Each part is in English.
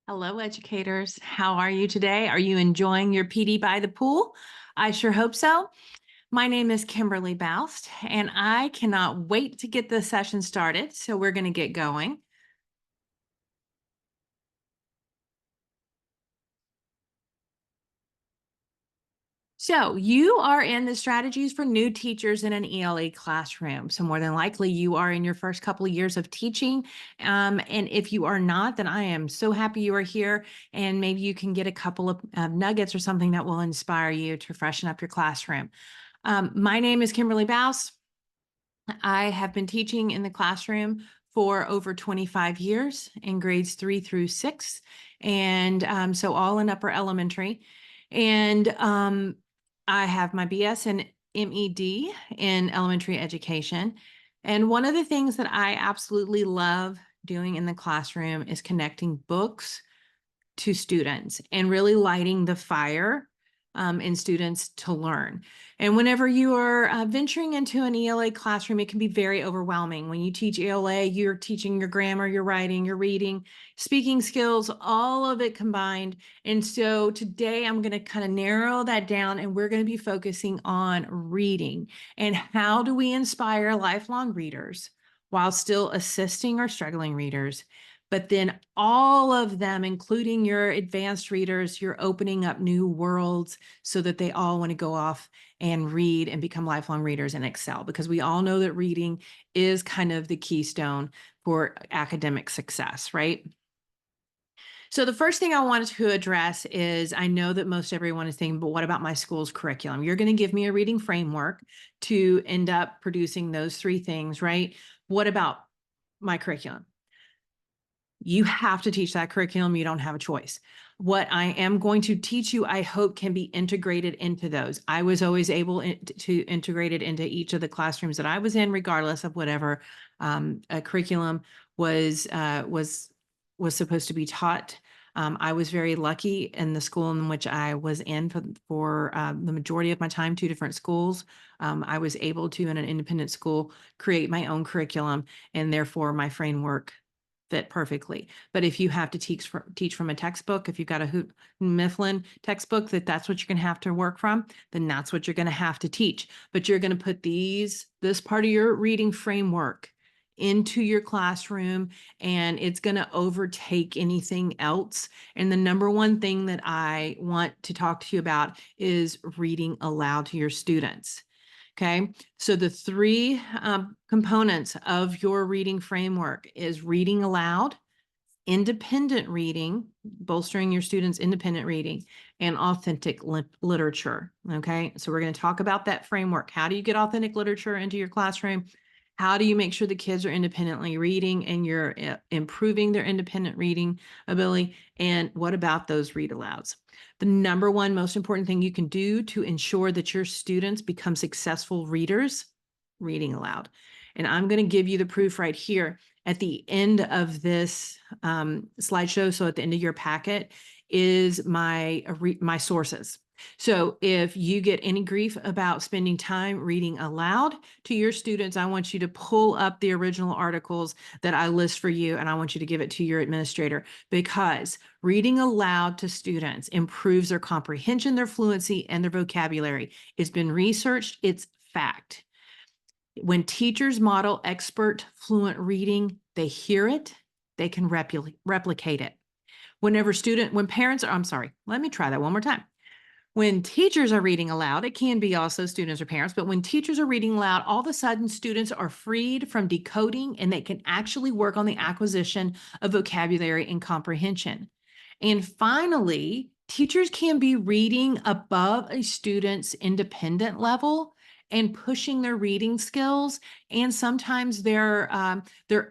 Hello, educators. How are you today? Are you enjoying your PD by the pool? I sure hope so. My name is Kimberly Boust, and I cannot wait to get this session started. So we're going to get going. So you are in the strategies for new teachers in an ELA classroom. So more than likely you are in your first couple of years of teaching. And if you are not, then I am so happy you are here. And maybe you can get a couple of nuggets or something that will inspire you to freshen up your classroom. My name is Kimberly Bouse. I have been teaching in the classroom for over 25 years in grades 3 through 6. And so all in upper elementary. And I have my BS and MED in elementary education. And one of the things that I absolutely love doing in the classroom is connecting books to students and really lighting the fire in students to learn. And whenever you are venturing into an ELA classroom, it can be very overwhelming. When you teach ELA, you're teaching your grammar, your writing, your reading, speaking skills, all of it combined. And so today I'm going to kind of narrow that down, and we're going to be focusing on reading and how do we inspire lifelong readers while still assisting our struggling readers. But then all of them, including your advanced readers, you're opening up new worlds so that they all want to go off and read and become lifelong readers and excel, because we all know that reading is kind of the keystone for academic success, right? So the first thing I wanted to address is, I know that most everyone is thinking, but what about my school's curriculum? You're going to give me a reading framework to end up producing those three things, right? What about my curriculum? You have to teach that curriculum. You don't have a choice. What I am going to teach you, I hope, can be integrated into those. I was always able to integrate it into each of the classrooms that I was in, regardless of whatever a curriculum was supposed to be taught. I was very lucky in the school in which I was in for the majority of my time, two different schools. I was able to, in an independent school, create my own curriculum, and therefore my framework fit perfectly. But if you have to teach from a textbook, if you've got a Hoot Mifflin textbook that's what you're going to have to work from, then that's what you're going to have to teach. But you're going to put this part of your reading framework into your classroom, and it's going to overtake anything else. And the number one thing that I want to talk to you about is reading aloud to your students. Okay, so the three components of your reading framework is reading aloud, independent reading, bolstering your students' independent reading, and authentic literature. Okay, so we're going to talk about that framework. How do you get authentic literature into your classroom? How do you make sure the kids are independently reading and you're improving their independent reading ability? And what about those read alouds? The number one most important thing you can do to ensure that your students become successful readers, reading aloud. And I'm going to give you the proof right here at the end of this slideshow. So at the end of your packet is my sources. So if you get any grief about spending time reading aloud to your students, I want you to pull up the original articles that I list for you, and I want you to give it to your administrator, because reading aloud to students improves their comprehension, their fluency, and their vocabulary. It's been researched. It's fact. When teachers model expert fluent reading, they hear it, they can replicate it. When parents are, I'm sorry, let me try that one more time. When teachers are reading aloud, it can be also students or parents, but when teachers are reading aloud, all of a sudden students are freed from decoding, and they can actually work on the acquisition of vocabulary and comprehension. And finally, teachers can be reading above a student's independent level and pushing their reading skills, and sometimes their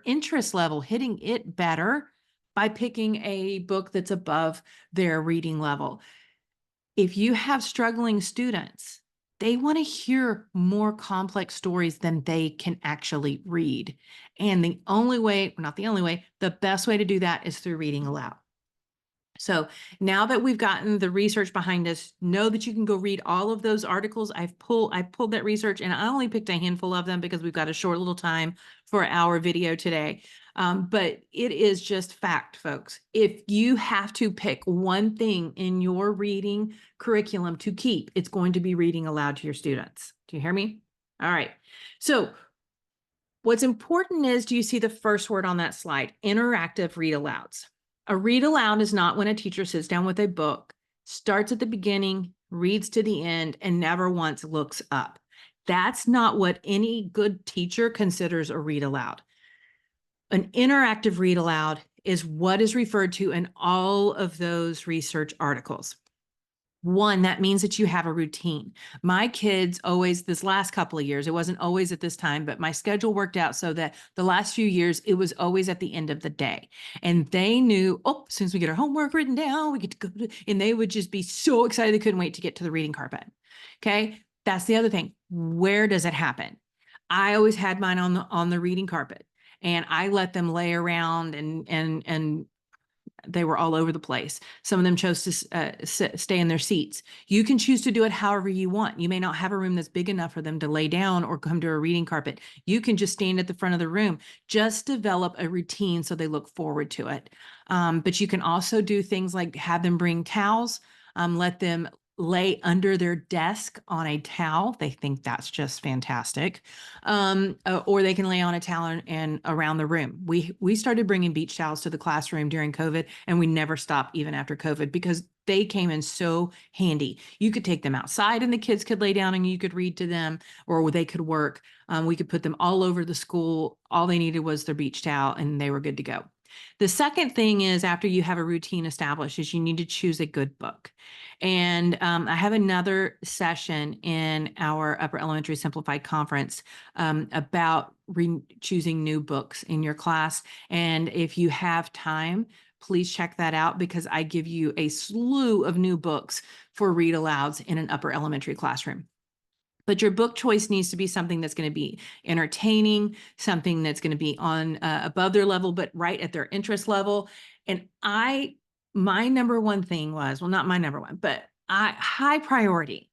interest level, hitting it better by picking a book that's above their reading level. If you have struggling students, they want to hear more complex stories than they can actually read. And the only way, not the only way, the best way to do that is through reading aloud. So now that we've gotten the research behind us, know that you can go read all of those articles. I pulled that research, and I only picked a handful of them because we've got a short little time for our video today. But it is just fact, folks. If you have to pick one thing in your reading curriculum to keep, it's going to be reading aloud to your students. Do you hear me? All right. So what's important is, do you see the first word on that slide? Interactive read alouds. A read aloud is not when a teacher sits down with a book, starts at the beginning, reads to the end, and never once looks up. That's not what any good teacher considers a read aloud. An interactive read aloud is what is referred to in all of those research articles. One, that means that you have a routine. My kids always, this last couple of years, it wasn't always at this time, but my schedule worked out so that the last few years, it was always at the end of the day. And they knew, oh, as soon as we get our homework written down, we get to go and they would just be so excited they couldn't wait to get to the reading carpet. Okay. That's the other thing. Where does it happen? I always had mine on the reading carpet, and I let them lay around and they were all over the place. Some of them chose to stay in their seats. You can choose to do it however you want. You may not have a room that's big enough for them to lay down or come to a reading carpet. You can just stand at the front of the room. Just develop a routine so they look forward to it. But you can also do things like have them bring towels, let them lay under their desk on a towel. They think that's just fantastic. Or they can lay on a towel and around the room. We started bringing beach towels to the classroom during COVID, and we never stopped even after COVID because they came in so handy. You could take them outside and the kids could lay down and you could read to them, or they could work. We could put them all over the school. All they needed was their beach towel and they were good to go. The second thing is, after you have a routine established, is you need to choose a good book. And I have another session in our Upper Elementary Simplified Conference about choosing new books in your class. And if you have time, please check that out, because I give you a slew of new books for read alouds in an upper elementary classroom. But your book choice needs to be something that's going to be entertaining, something that's going to be on above their level, but right at their interest level. And my number one thing was, well, not my number one, but high priority.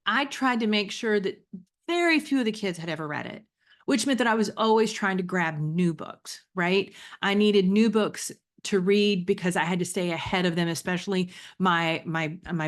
I tried to make sure that very few of the kids had ever read it, which meant that I was always trying to grab new books, right? I needed new books to read because I had to stay ahead of them, especially my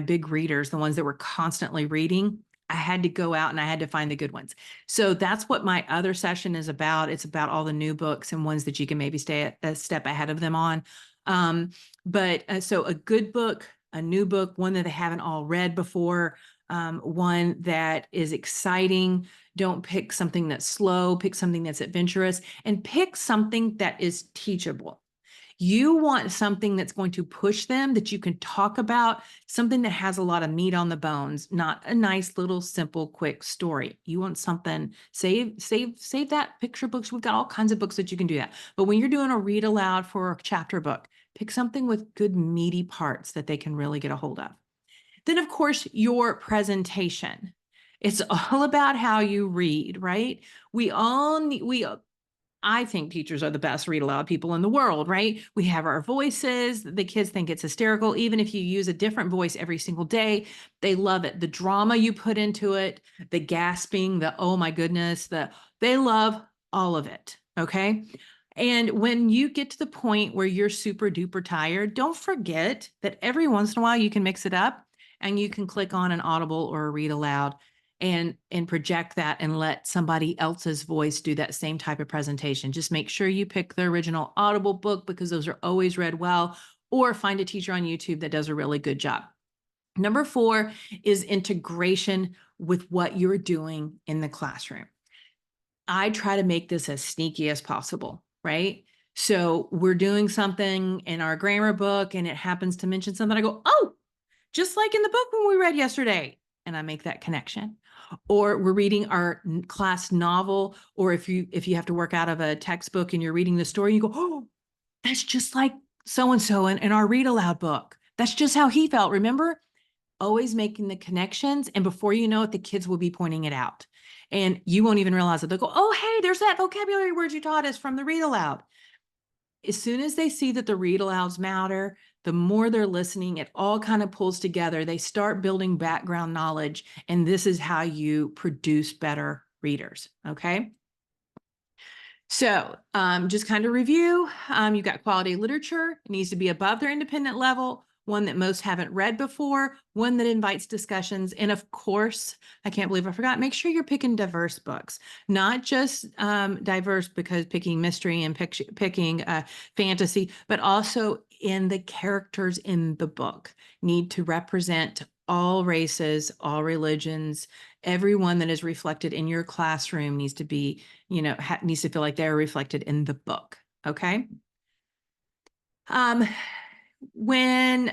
big readers, the ones that were constantly reading. I had to go out and I had to find the good ones. So that's what my other session is about. It's about all the new books and ones that you can maybe stay a step ahead of them on. So a good book, a new book, one that they haven't all read before, one that is exciting. Don't pick something that's slow, pick something that's adventurous, and pick something that is teachable. You want something that's going to push them, that you can talk about, something that has a lot of meat on the bones, not a nice little simple quick story. You want something, save that picture books. We've got all kinds of books that you can do that. But when you're doing a read aloud for a chapter book, pick something with good meaty parts that they can really get a hold of. Then, of course, your presentation. It's all about how you read, right? I think teachers are the best read aloud people in the world, right? We have our voices. The kids think it's hysterical. Even if you use a different voice every single day, they love it. The drama you put into it, the gasping, the, oh my goodness, they love all of it. Okay. And when you get to the point where you're super duper tired, don't forget that every once in a while you can mix it up and you can click on an Audible or a read aloud and project that and let somebody else's voice do that same type of presentation. Just make sure you pick the original Audible book, because those are always read well, or find a teacher on YouTube that does a really good job. Number 4 is integration with what you're doing in the classroom. I try to make this as sneaky as possible, right? So we're doing something in our grammar book and it happens to mention something. I go, oh, just like in the book when we read yesterday. And I make that connection. Or we're reading our class novel, or if you have to work out of a textbook and you're reading the story, you go, oh, that's just like so-and-so in our read aloud book. That's just how he felt. Remember? Always making the connections. And before you know it, the kids will be pointing it out. And you won't even realize it. They'll go, oh, hey, there's that vocabulary word you taught us from the read aloud. As soon as they see that the read alouds matter, the more they're listening, it all kind of pulls together. They start building background knowledge, and this is how you produce better readers, okay? So just kind of review, you've got quality literature. It needs to be above their independent level, one that most haven't read before, one that invites discussions. And of course, I can't believe I forgot, make sure you're picking diverse books, not just diverse because picking mystery and picking fantasy, but also in the characters in the book need to represent all races, all religions, everyone that is reflected in your classroom needs to be, needs to feel like they're reflected in the book. Okay. Um, when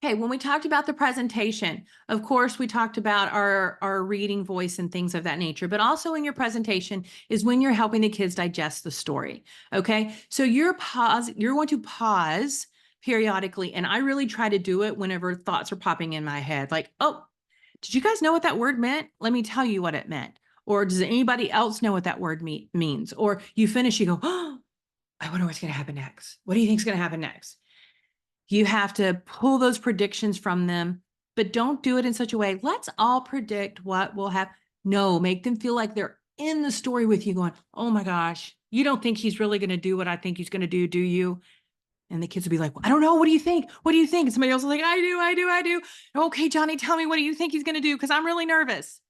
Okay, when we talked about the presentation, of course, we talked about our reading voice and things of that nature, but also in your presentation is when you're helping the kids digest the story. Okay, so you're going to pause periodically, and I really try to do it whenever thoughts are popping in my head, like, oh, did you guys know what that word meant? Let me tell you what it meant. Or does anybody else know what that word means? Or you finish, you go, oh, I wonder what's going to happen next. What do you think is going to happen next? You have to pull those predictions from them, but don't do it in such a way. Let's all predict what will happen. No, make them feel like they're in the story with you going, oh my gosh, you don't think he's really going to do what I think he's going to do you? And the kids will be like, well, I don't know. What do you think? What do you think? And somebody else is like, I do. Okay, Johnny, tell me, what do you think he's going to do? Because I'm really nervous.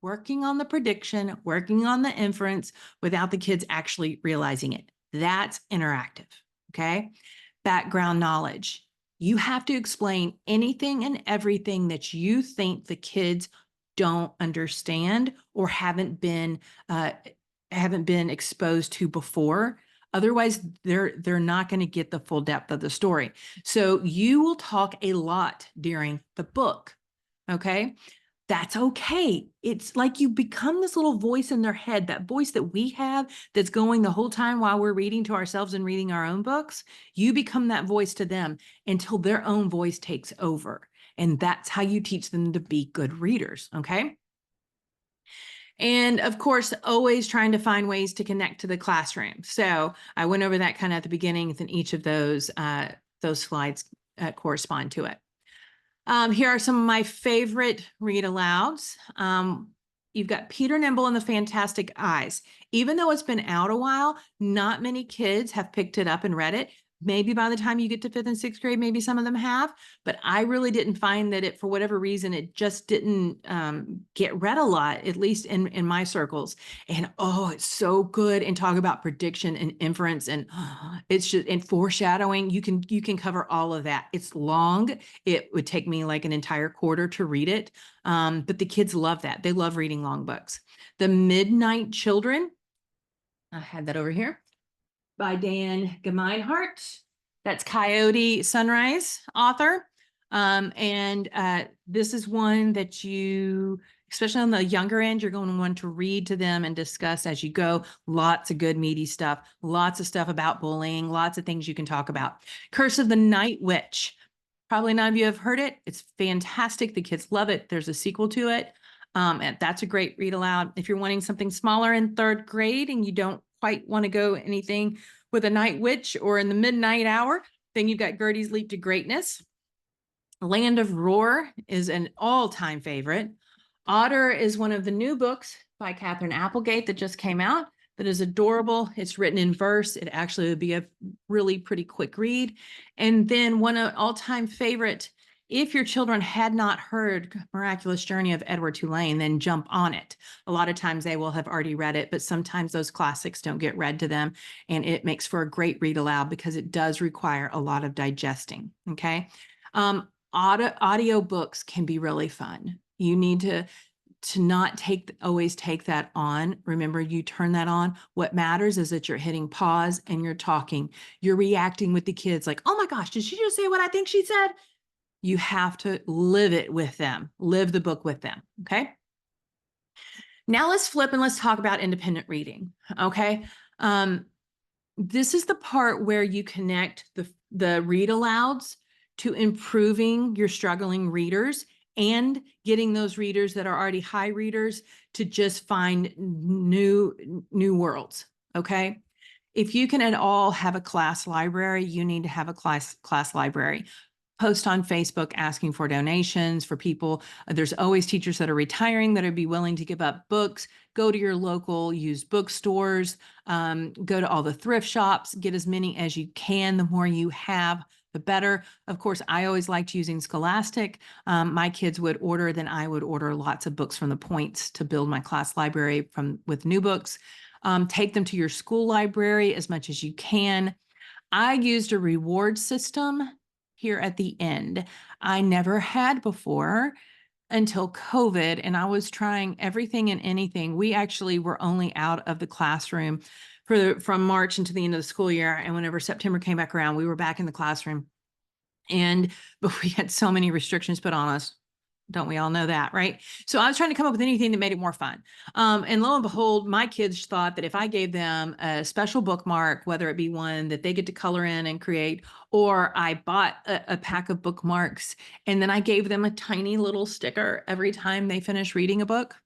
Working on the prediction, working on the inference without the kids actually realizing it. That's interactive. Okay. Background knowledge. You have to explain anything and everything that you think the kids don't understand or haven't been exposed to before. Otherwise, they're not going to get the full depth of the story. So you will talk a lot during the book. Okay. That's okay. It's like you become this little voice in their head, that voice that we have that's going the whole time while we're reading to ourselves and reading our own books. You become that voice to them until their own voice takes over. And that's how you teach them to be good readers. Okay. And of course, always trying to find ways to connect to the classroom. So I went over that kind of at the beginning, and each of those slides correspond to it. Here are some of my favorite read alouds. You've got Peter Nimble and the Fantastic Eyes. Even though it's been out a while, not many kids have picked it up and read it. Maybe by the time you get to 5th and 6th grade, maybe some of them have, but I really didn't find that for whatever reason, it just didn't get read a lot, at least in my circles. And oh, it's so good. And talk about prediction and inference, and it's just, and foreshadowing. You can cover all of that. It's long. It would take me like an entire quarter to read it. But the kids love that. They love reading long books. The Midnight Children, I had that over here, by Dan Gemeinhart. That's Coyote Sunrise author. This is one that you, especially on the younger end, you're going to want to read to them and discuss as you go. Lots of good meaty stuff, lots of stuff about bullying, lots of things you can talk about. Curse of the Night Witch. Probably none of you have heard it. It's fantastic. The kids love it. There's a sequel to it. And that's a great read aloud. If you're wanting something smaller in 3rd grade and you don't quite want to go anything with a night witch or in the midnight hour, then you've got Gertie's Leap to Greatness. Land of Roar is an all-time favorite. Otter is one of the new books by Catherine Applegate that just came out that is adorable. It's written in verse. It actually would be a really pretty quick read. And then one of all-time favorite, if your children had not heard Miraculous Journey of Edward Tulane, then jump on it. A lot of times they will have already read it, but sometimes those classics don't get read to them, and it makes for a great read aloud because it does require a lot of digesting, okay? Audio books can be really fun. You need to not always take that on. Remember, you turn that on. What matters is that you're hitting pause and you're talking. You're reacting with the kids like, oh my gosh, did she just say what I think she said? You have to live it with them, live the book with them, okay? Now let's flip and let's talk about independent reading, okay? This is the part where you connect the read alouds to improving your struggling readers and getting those readers that are already high readers to just find new worlds, okay? If you can at all have a class library, you need to have a class library. Post on Facebook asking for donations for people. There's always teachers that are retiring that would be willing to give up books. Go to your local used bookstores, go to all the thrift shops, get as many as you can. The more you have, the better. Of course, I always liked using Scholastic. My kids would order, then I would order lots of books from the Points to build my class library with new books. Take them to your school library as much as you can. I used a reward system here at the end. I never had before until COVID, and I was trying everything and anything. We actually were only out of the classroom from March into the end of the school year. And whenever September came back around, we were back in the classroom. But we had so many restrictions put on us. Don't we all know that, right? So I was trying to come up with anything that made it more fun. And lo and behold, my kids thought that if I gave them a special bookmark, whether it be one that they get to color in and create, or I bought a pack of bookmarks and then I gave them a tiny little sticker every time they finished reading a book,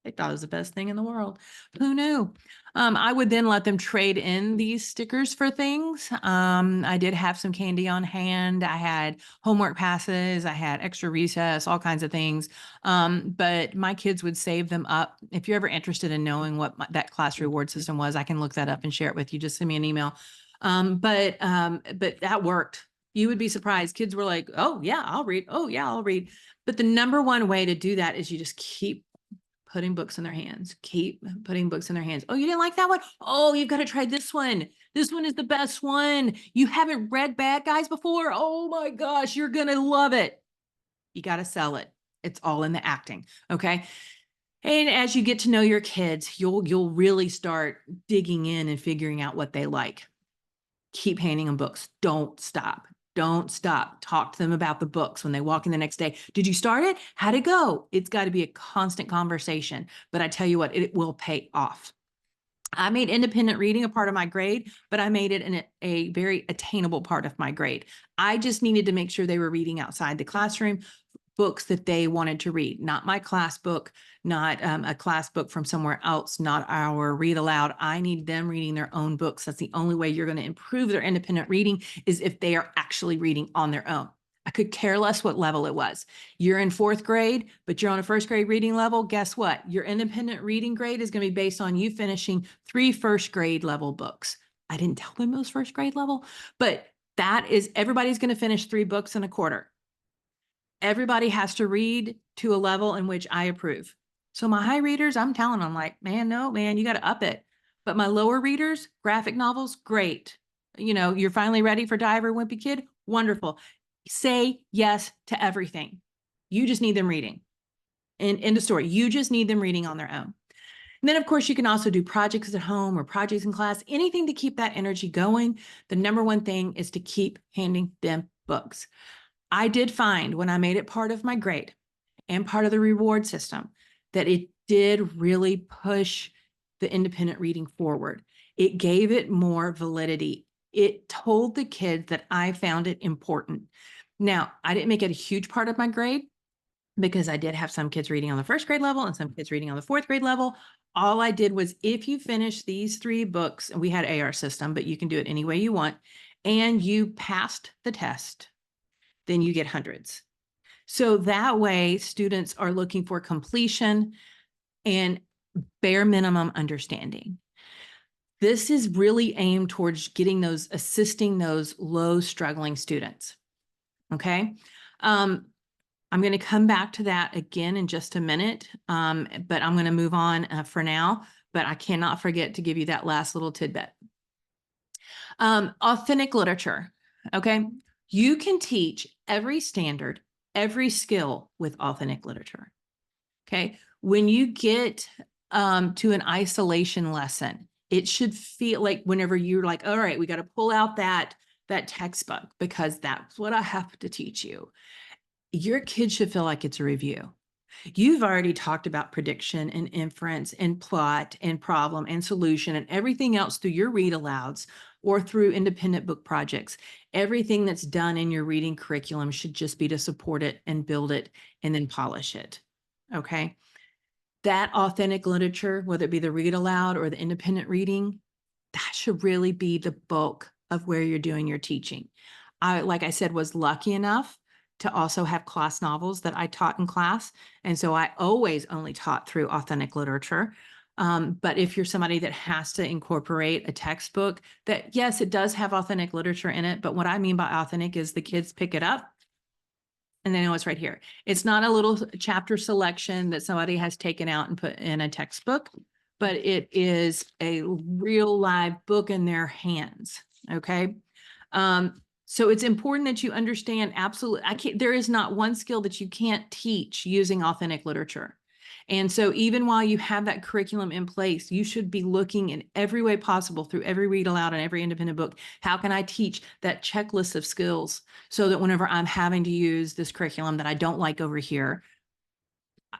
they thought it was the best thing in the world. Who knew? I would then let them trade in these stickers for things. I did have some candy on hand. I had homework passes. I had extra recess, all kinds of things. But my kids would save them up. If you're ever interested in knowing what that class reward system was, I can look that up and share it with you. Just send me an email. But that worked. You would be surprised. Kids were like, "Oh yeah, I'll read. Oh yeah, I'll read." But the number one way to do that is you just keep putting books in their hands. Keep putting books in their hands. Oh, you didn't like that one? Oh, you've got to try this one. This one is the best one. You haven't read Bad Guys before? Oh my gosh, you're going to love it. You got to sell it. It's all in the acting. Okay. And as you get to know your kids, you'll really start digging in and figuring out what they like. Keep handing them books. Don't stop. Don't stop. Talk to them about the books when they walk in the next day. Did you start it? How'd it go? It's got to be a constant conversation. But I tell you what, it will pay off. I made independent reading a part of my grade, but I made it a very attainable part of my grade. I just needed to make sure they were reading outside the classroom, books that they wanted to read, not my class book, not a class book from somewhere else, not our read aloud. I need them reading their own books. That's the only way you're going to improve their independent reading is if they are actually reading on their own. I could care less what level it was. You're in fourth grade, but you're on a first grade reading level. Guess what? Your independent reading grade is going to be based on you finishing 3 first grade level books. I didn't tell them it was first grade level, but that is everybody's going to finish 3 books in a quarter. Everybody has to read to a level in which I approve. So my high readers, I'm telling them like, man, no, man, you got to up it. But my lower readers, graphic novels, great. You know, you're finally ready for Diver Wimpy Kid. Wonderful. Say yes to everything. You just need them reading. And end of story. You just need them reading on their own. And then, of course, you can also do projects at home or projects in class, anything to keep that energy going. The number one thing is to keep handing them books. I did find when I made it part of my grade and part of the reward system that it did really push the independent reading forward. It gave it more validity. It told the kids that I found it important. Now, I didn't make it a huge part of my grade because I did have some kids reading on the first grade level and some kids reading on the fourth grade level. All I did was if you finish these 3 books, and we had AR system, but you can do it any way you want, and you passed the test, then you get hundreds. So that way students are looking for completion and bare minimum understanding. This is really aimed towards assisting those low struggling students. Okay. I'm going to come back to that again in just a minute, but I'm going to move on for now, but I cannot forget to give you that last little tidbit. Authentic literature. Okay. You can teach every standard, every skill with authentic literature. Okay. When you get to an isolation lesson, it should feel like whenever you're like, all right, we got to pull out that textbook because that's what I have to teach you. Your kid should feel like it's a review. You've already talked about prediction and inference and plot and problem and solution and everything else through your read alouds or through independent book projects. Everything that's done in your reading curriculum should just be to support it and build it and then polish it. Okay. That authentic literature, whether it be the read aloud or the independent reading, that should really be the bulk of where you're doing your teaching. I, like I said, was lucky enough to also have class novels that I taught in class. And so I always only taught through authentic literature. But if you're somebody that has to incorporate a textbook, that yes, it does have authentic literature in it. But what I mean by authentic is the kids pick it up and they know it's right here. It's not a little chapter selection that somebody has taken out and put in a textbook, but it is a real live book in their hands. Okay. So it's important that you understand absolutely, there is not one skill that you can't teach using authentic literature. And so even while you have that curriculum in place, you should be looking in every way possible through every read aloud and every independent book. How can I teach that checklist of skills so that whenever I'm having to use this curriculum that I don't like over here,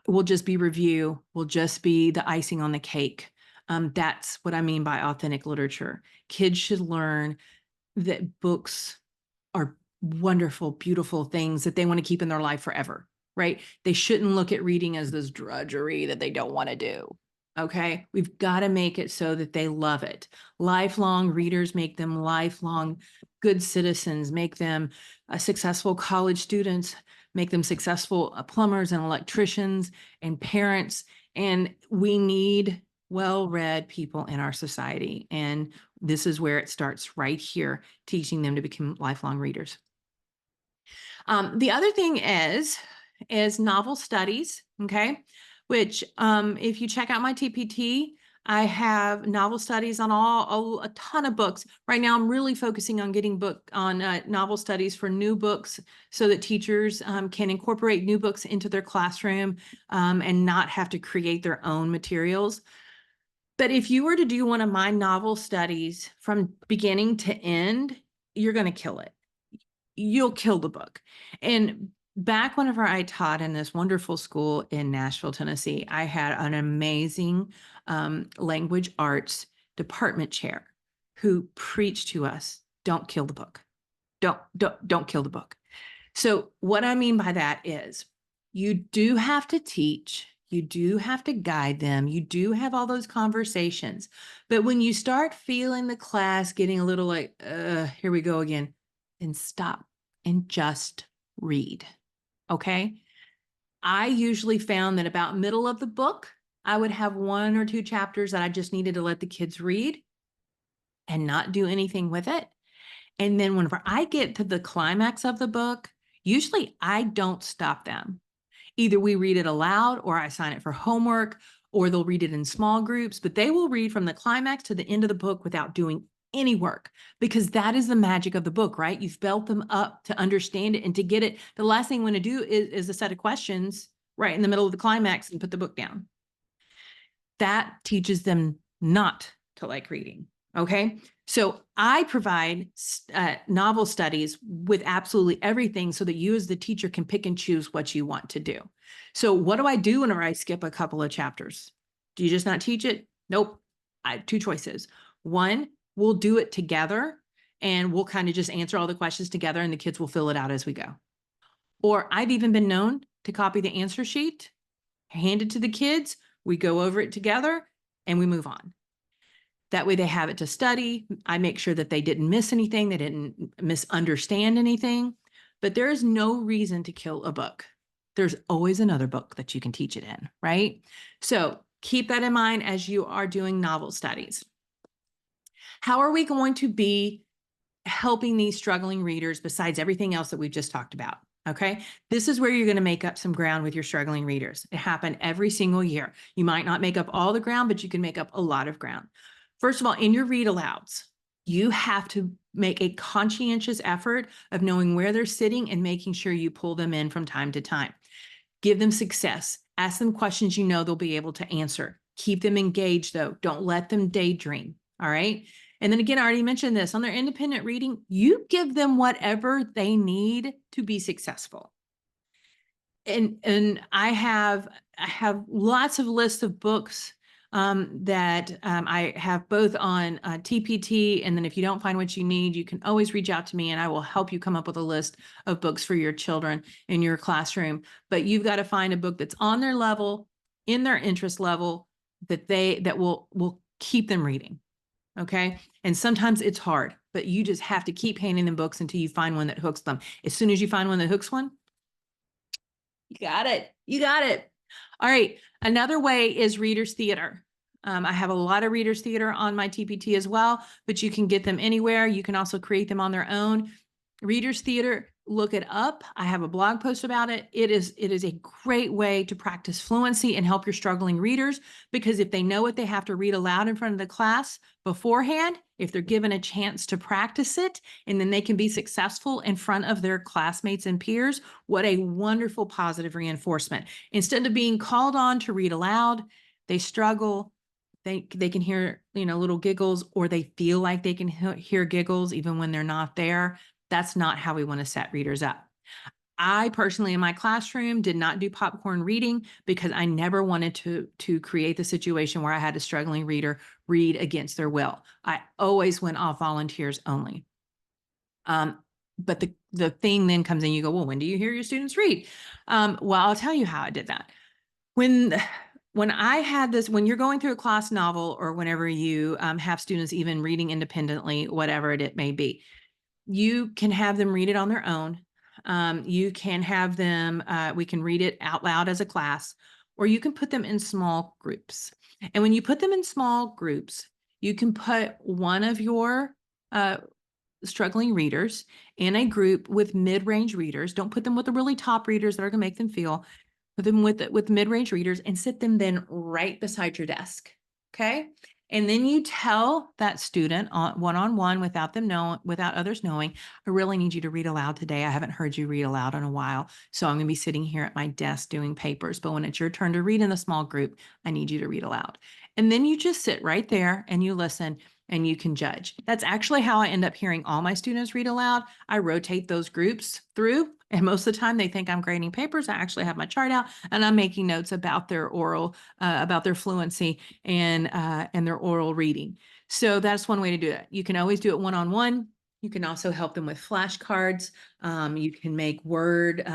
will just be review, will just be the icing on the cake. That's what I mean by authentic literature. Kids should learn that books are wonderful, beautiful things that they want to keep in their life forever, right? They shouldn't look at reading as this drudgery that they don't want to do. Okay. We've got to make it so that they love it. Lifelong readers make them lifelong good citizens, make them successful college students, make them successful plumbers and electricians and parents. And we need well-read people in our society. And this is where it starts right here, teaching them to become lifelong readers. The other thing is novel studies, okay? Which if you check out my TPT, I have novel studies on a ton of books. Right now, I'm really focusing on getting novel studies for new books so that teachers can incorporate new books into their classroom and not have to create their own materials. But if you were to do one of my novel studies from beginning to end, you're going to kill it. You'll kill the book. And back whenever I taught in this wonderful school in Nashville, Tennessee, I had an amazing language arts department chair who preached to us, don't kill the book. Don't kill the book. So what I mean by that is you do have to teach, you do have to guide them, you do have all those conversations. But when you start feeling the class getting a little like, here we go again, then stop and just read. Okay. I usually found that about middle of the book, I would have 1 or 2 chapters that I just needed to let the kids read and not do anything with it. And then whenever I get to the climax of the book, usually I don't stop them. Either we read it aloud or I assign it for homework, or they'll read it in small groups, but they will read from the climax to the end of the book without doing any work, because that is the magic of the book, right? You've built them up to understand it and to get it. The last thing you want to do is a set of questions right in the middle of the climax and put the book down. That teaches them not to like reading. Okay. So I provide novel studies with absolutely everything so that you as the teacher can pick and choose what you want to do. So what do I do whenever I skip a couple of chapters? Do you just not teach it? Nope. I have 2 choices. One, we'll do it together and we'll kind of just answer all the questions together and the kids will fill it out as we go. Or I've even been known to copy the answer sheet, hand it to the kids, we go over it together and we move on. That way they have it to study. I make sure that they didn't miss anything. They didn't misunderstand anything, but there is no reason to kill a book. There's always another book that you can teach it in, right? So keep that in mind as you are doing novel studies. How are we going to be helping these struggling readers besides everything else that we've just talked about? Okay, this is where you're going to make up some ground with your struggling readers. It happens every single year. You might not make up all the ground, but you can make up a lot of ground. First of all, in your read alouds, you have to make a conscientious effort of knowing where they're sitting and making sure you pull them in from time to time. Give them success. Ask them questions you know they'll be able to answer. Keep them engaged, though. Don't let them daydream. All right. And then again, I already mentioned this on their independent reading, you give them whatever they need to be successful. And I have lots of lists of books that I have both on TPT. And then if you don't find what you need, you can always reach out to me and I will help you come up with a list of books for your children in your classroom. But you've got to find a book that's on their level, in their interest level, that will keep them reading. Okay. And sometimes it's hard, but you just have to keep handing them books until you find one that hooks them. As soon as you find one that hooks one, you got it. You got it. All right. Another way is readers theater. I have a lot of readers theater on my TPT as well, but you can get them anywhere. You can also create them on their own. Readers theater, look it up. I have a blog post about it. It is a great way to practice fluency and help your struggling readers, because if they know what they have to read aloud in front of the class beforehand, if they're given a chance to practice it, and then they can be successful in front of their classmates and peers, what a wonderful positive reinforcement. Instead of being called on to read aloud, they struggle. They can hear, little giggles, or they feel like they can hear giggles even when they're not there. That's not how we want to set readers up. I personally, in my classroom, did not do popcorn reading because I never wanted to create the situation where I had a struggling reader read against their will. I always went off volunteers only. But the thing then comes in, you go, well, when do you hear your students read? Well, I'll tell you how I did that. When I had this, when you're going through a class novel, or whenever you have students even reading independently, whatever it may be, you can have them read it on their own. You can have them, we can read it out loud as a class, or you can put them in small groups. And when you put them in small groups, you can put one of your struggling readers in a group with mid-range readers. Don't put them with the really top readers that are going to make them feel. Put them with mid-range readers and sit them then right beside your desk. Okay. And then you tell that student one-on-one, without others knowing, I really need you to read aloud today. I haven't heard you read aloud in a while. So I'm going to be sitting here at my desk doing papers, but when it's your turn to read in the small group, I need you to read aloud. And then you just sit right there and you listen, and you can judge. That's actually how I end up hearing all my students read aloud. I rotate those groups through, and most of the time they think I'm grading papers. I actually have my chart out and I'm making notes about their oral, about their fluency and their oral reading. So that's one way to do it. You can always do it one-on-one. You can also help them with flashcards. You can make word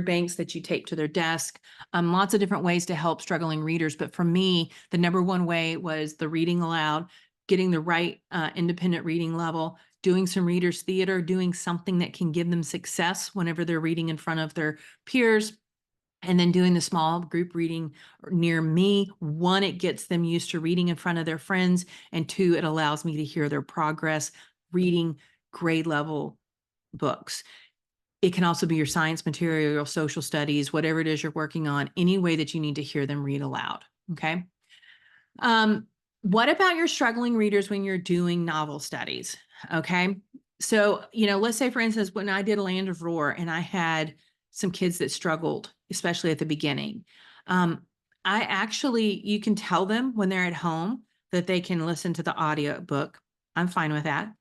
banks that you tape to their desk. Lots of different ways to help struggling readers. But for me, the number one way was the reading aloud, getting the right independent reading level, doing some readers theater, doing something that can give them success whenever they're reading in front of their peers, and then doing the small group reading near me. One, it gets them used to reading in front of their friends, and two, it allows me to hear their progress reading grade level books. It can also be your science material, your social studies, whatever it is you're working on, any way that you need to hear them read aloud. Okay. What about your struggling readers when you're doing novel studies? Okay. So, let's say, for instance, when I did Land of Roar and I had some kids that struggled, especially at the beginning, you can tell them when they're at home that they can listen to the audio book. I'm fine with that.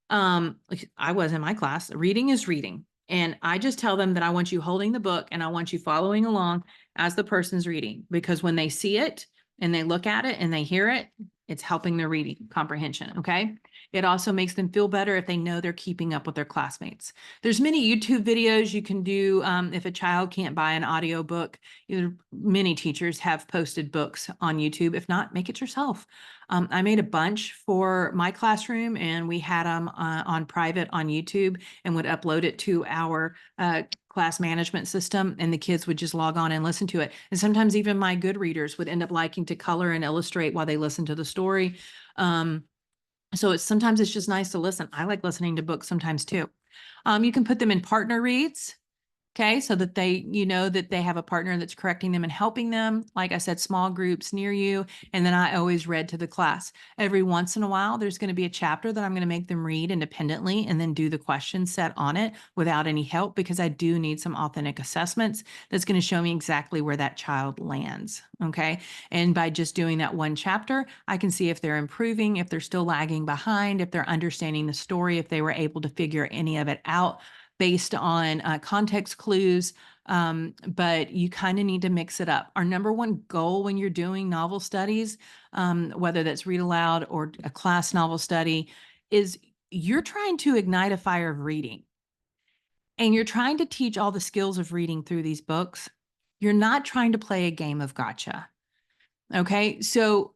I was in my class, reading is reading. And I just tell them that I want you holding the book and I want you following along as the person's reading, because when they see it and they look at it and they hear it, it's helping their reading comprehension. Okay. It also makes them feel better if they know they're keeping up with their classmates. There's many YouTube videos you can do. If a child can't buy an audio book, many teachers have posted books on YouTube. If not, make it yourself. I made a bunch for my classroom, and we had them on private on YouTube and would upload it to our class management system, and the kids would just log on and listen to it. And sometimes even my good readers would end up liking to color and illustrate while they listen to the story. So sometimes it's just nice to listen. I like listening to books sometimes too. You can put them in partner reads. Okay, so that that they have a partner that's correcting them and helping them. Like I said, small groups near you. And then I always read to the class. Every once in a while, there's going to be a chapter that I'm going to make them read independently and then do the question set on it without any help, because I do need some authentic assessments that's going to show me exactly where that child lands. Okay, and by just doing that one chapter, I can see if they're improving, if they're still lagging behind, if they're understanding the story, if they were able to figure any of it out based on context clues, but you kind of need to mix it up. Our number one goal when you're doing novel studies, whether that's read aloud or a class novel study, is you're trying to ignite a fire of reading. And you're trying to teach all the skills of reading through these books. You're not trying to play a game of gotcha. Okay, so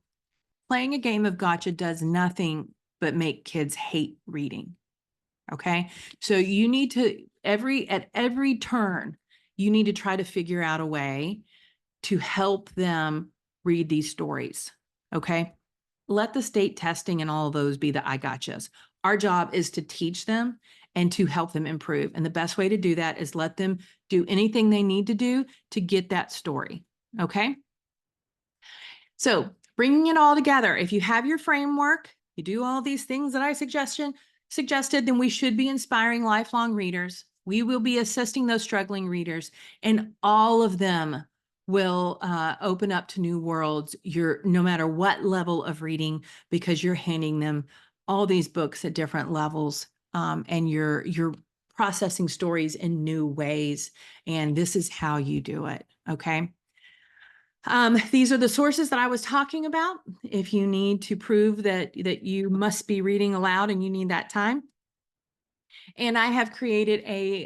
playing a game of gotcha does nothing but make kids hate reading. Okay. So you need to at every turn, you need to try to figure out a way to help them read these stories. Okay. Let the state testing and all of those be the I gotchas. Our job is to teach them and to help them improve. And the best way to do that is let them do anything they need to do to get that story. Okay. So bringing it all together, if you have your framework, you do all these things that I suggested, then we should be inspiring lifelong readers. We will be assisting those struggling readers, and all of them will open up to new worlds. No matter what level of reading, because you're handing them all these books at different levels, and you're processing stories in new ways. And this is how you do it. Okay. These are the sources that I was talking about. If you need to prove that you must be reading aloud and you need that time. And I have created a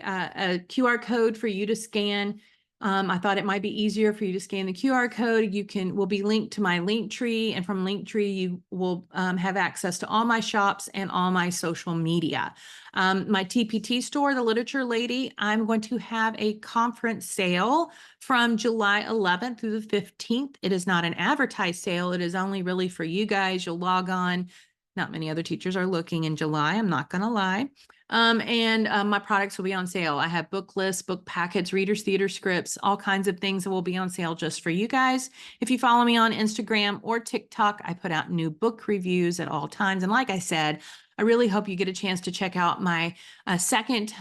QR code for you to scan. I thought it might be easier for you to scan the QR code. Will be linked to my Linktree, and from Linktree, you will have access to all my shops and all my social media. My TPT store, the Literature Lady, I'm going to have a conference sale from July 11th through the 15th. It is not an advertised sale. It is only really for you guys. You'll log on. Not many other teachers are looking in July. I'm not going to lie. My products will be on sale. I have book lists, book packets, readers theater scripts, all kinds of things that will be on sale just for you guys. If you follow me on Instagram or TikTok, I put out new book reviews at all times. And like I said, I really hope you get a chance to check out my second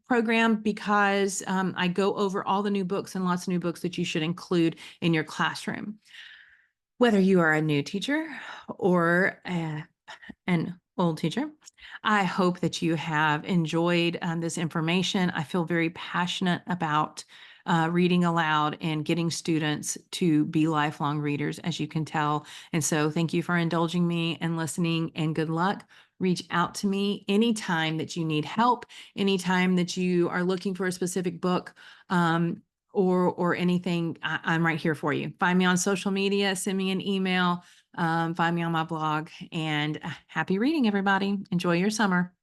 program, because I go over all the new books and lots of new books that you should include in your classroom. Whether you are a new teacher or an old teacher, I hope that you have enjoyed this information. I feel very passionate about reading aloud and getting students to be lifelong readers, as you can tell. And so thank you for indulging me and listening, and good luck. Reach out to me anytime that you need help, anytime that you are looking for a specific book, or anything. I'm right here for you. Find me on social media, send me an email, find me on my blog, and happy reading, everybody. Enjoy your summer.